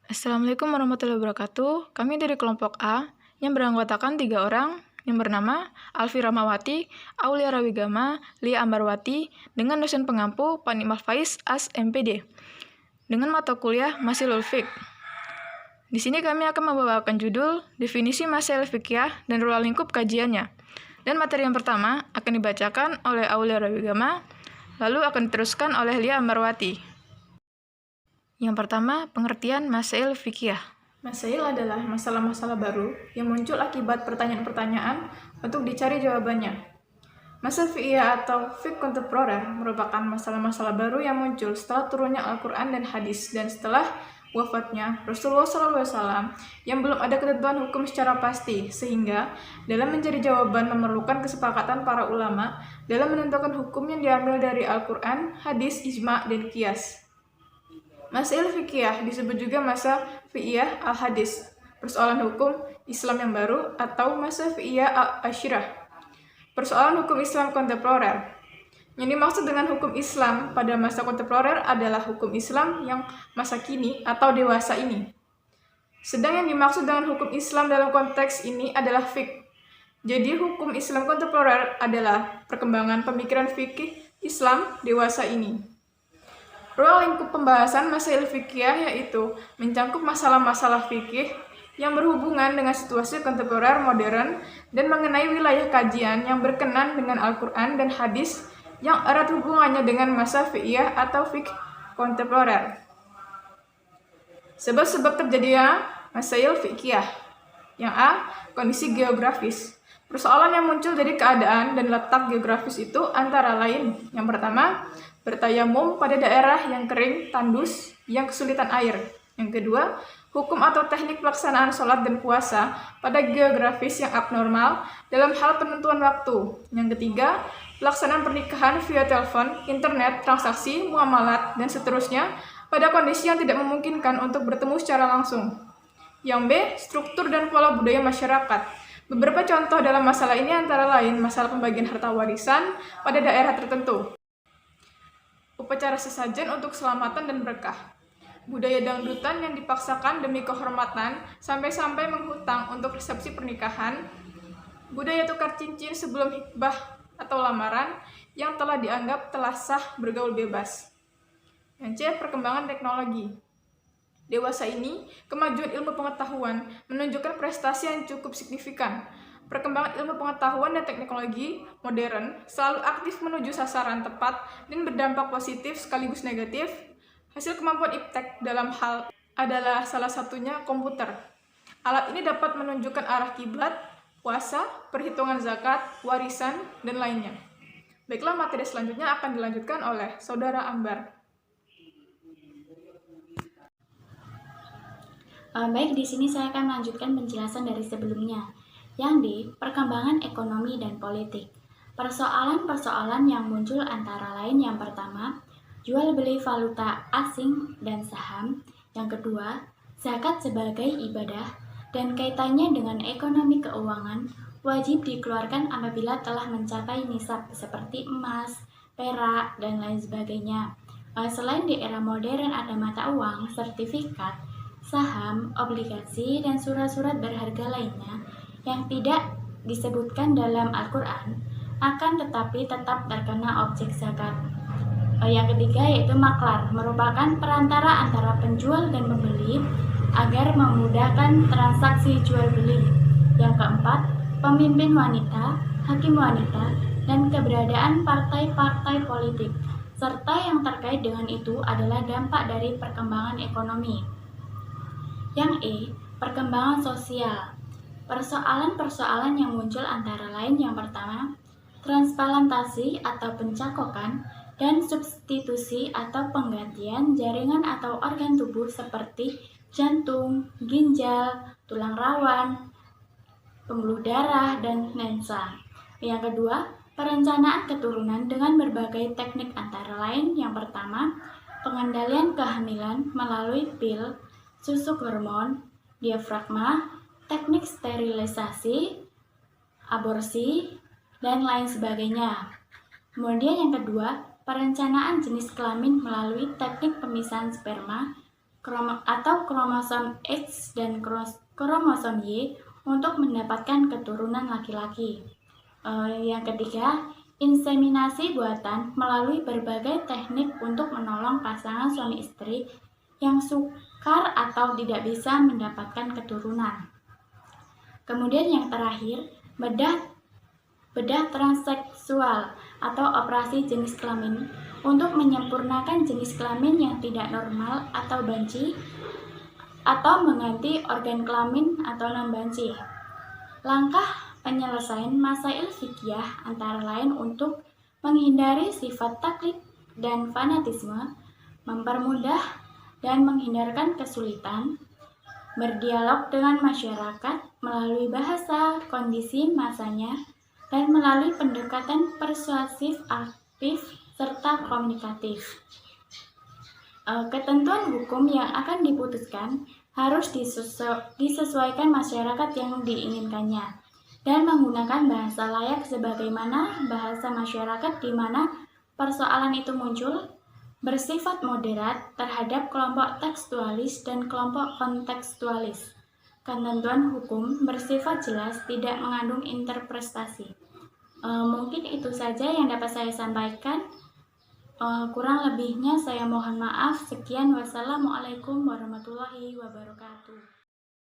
Assalamualaikum warahmatullahi wabarakatuh. Kami dari kelompok A yang beranggotakan 3 orang yang bernama Alfi Rahmawati, Aulia Rawigama, Lia Ambarwati, dengan dosen pengampu Pak Nikmal Faiz As MPD, dengan mata kuliah Masailul Fiqh. Di sini kami akan membawakan judul, definisi masail fikih dan ruang lingkup kajiannya. Dan materi yang pertama akan dibacakan oleh Aulia Rawigama, lalu akan diteruskan oleh Lia Ambarwati. Yang pertama, pengertian masail fikih. Masail adalah masalah-masalah baru yang muncul akibat pertanyaan-pertanyaan untuk dicari jawabannya. Masail fikih atau fiqh kontemporer merupakan masalah-masalah baru yang muncul setelah turunnya Al-Quran dan hadis dan setelah wafatnya Rasulullah SAW yang belum ada ketentuan hukum secara pasti, sehingga dalam mencari jawaban memerlukan kesepakatan para ulama dalam menentukan hukum yang diambil dari Al-Quran, hadis, ijma, dan qiyas. Masail fikih disebut juga masa fikih al-hadis, persoalan hukum Islam yang baru, atau masa fikih al-asyirah, persoalan hukum Islam kontemporer. Yang dimaksud dengan hukum Islam pada masa kontemporer adalah hukum Islam yang masa kini atau dewasa ini. Sedang yang dimaksud dengan hukum Islam dalam konteks ini adalah fiqh. Jadi hukum Islam kontemporer adalah perkembangan pemikiran fikih Islam dewasa ini. Ruang lingkup pembahasan masail fikih yaitu mencangkup masalah-masalah fikih yang berhubungan dengan situasi kontemporer modern dan mengenai wilayah kajian yang berkenan dengan Al-Quran dan hadis yang erat hubungannya dengan masa fikih atau fikih kontemporer. Sebab-sebab terjadinya masail fikih. Yang A. Kondisi geografis. Persoalan yang muncul dari keadaan dan letak geografis itu antara lain: yang pertama, bertayamum pada daerah yang kering, tandus, yang kesulitan air. Yang kedua, hukum atau teknik pelaksanaan sholat dan puasa pada geografis yang abnormal dalam hal penentuan waktu. Yang ketiga, pelaksanaan pernikahan via telepon, internet, transaksi, muamalat, dan seterusnya pada kondisi yang tidak memungkinkan untuk bertemu secara langsung. Yang B, struktur dan pola budaya masyarakat. Beberapa contoh dalam masalah ini antara lain masalah pembagian harta warisan pada daerah tertentu, upacara sesajen untuk keselamatan dan berkah, budaya dangdutan yang dipaksakan demi kehormatan sampai-sampai menghutang untuk resepsi pernikahan, budaya tukar cincin sebelum hikbah atau lamaran yang telah dianggap telah sah bergaul bebas. Yang C, perkembangan teknologi. Dewasa ini, kemajuan ilmu pengetahuan menunjukkan prestasi yang cukup signifikan. Perkembangan ilmu pengetahuan dan teknologi modern selalu aktif menuju sasaran tepat dan berdampak positif sekaligus negatif. Hasil kemampuan iptek dalam hal adalah salah satunya komputer. Alat ini dapat menunjukkan arah kiblat, puasa, perhitungan zakat, warisan, dan lainnya. Baiklah, materi selanjutnya akan dilanjutkan oleh Saudara Ambar. Baik, di sini saya akan melanjutkan penjelasan dari sebelumnya, yang di perkembangan ekonomi dan politik. Persoalan-persoalan yang muncul antara lain yang pertama, jual beli valuta asing dan saham. Yang kedua, zakat sebagai ibadah dan kaitannya dengan ekonomi keuangan wajib dikeluarkan apabila telah mencapai nisab seperti emas, perak, dan lain sebagainya. Selain di era modern ada mata uang, sertifikat, saham, obligasi, dan surat-surat berharga lainnya yang tidak disebutkan dalam Al-Quran akan tetapi tetap terkena objek zakat. Yang ketiga yaitu maklar, merupakan perantara antara penjual dan pembeli agar memudahkan transaksi jual beli. Yang keempat, pemimpin wanita, hakim wanita, dan keberadaan partai-partai politik, serta yang terkait dengan itu adalah dampak dari perkembangan ekonomi. Yang E, perkembangan sosial. Persoalan-persoalan yang muncul antara lain yang pertama, transplantasi atau pencakokan dan substitusi atau penggantian jaringan atau organ tubuh seperti jantung, ginjal, tulang rawan, pembuluh darah, dan lensa. Yang kedua, perencanaan keturunan dengan berbagai teknik antara lain yang pertama, pengendalian kehamilan melalui pil, susu hormon, diafragma, teknik sterilisasi, aborsi, dan lain sebagainya. Kemudian yang kedua, perencanaan jenis kelamin melalui teknik pemisahan sperma, atau kromosom X dan kromosom Y untuk mendapatkan keturunan laki-laki. Yang ketiga, inseminasi buatan melalui berbagai teknik untuk menolong pasangan suami istri yang sukar atau tidak bisa mendapatkan keturunan. Kemudian yang terakhir, bedah transseksual atau operasi jenis kelamin untuk menyempurnakan jenis kelamin yang tidak normal atau banci atau mengganti organ kelamin atau non-banci. Langkah penyelesaian masail fikih antara lain untuk menghindari sifat taklid dan fanatisme, mempermudah dan menghindarkan kesulitan, berdialog dengan masyarakat melalui bahasa kondisi masanya, dan melalui pendekatan persuasif, aktif, serta komunikatif. Ketentuan hukum yang akan diputuskan harus disesuaikan masyarakat yang diinginkannya dan menggunakan bahasa layak sebagaimana bahasa masyarakat di mana persoalan itu muncul, bersifat moderat terhadap kelompok tekstualis dan kelompok kontekstualis. Ketentuan hukum bersifat jelas, tidak mengandung interpretasi. Mungkin itu saja yang dapat saya sampaikan. Kurang lebihnya saya mohon maaf. Sekian, wassalamualaikum warahmatullahi wabarakatuh.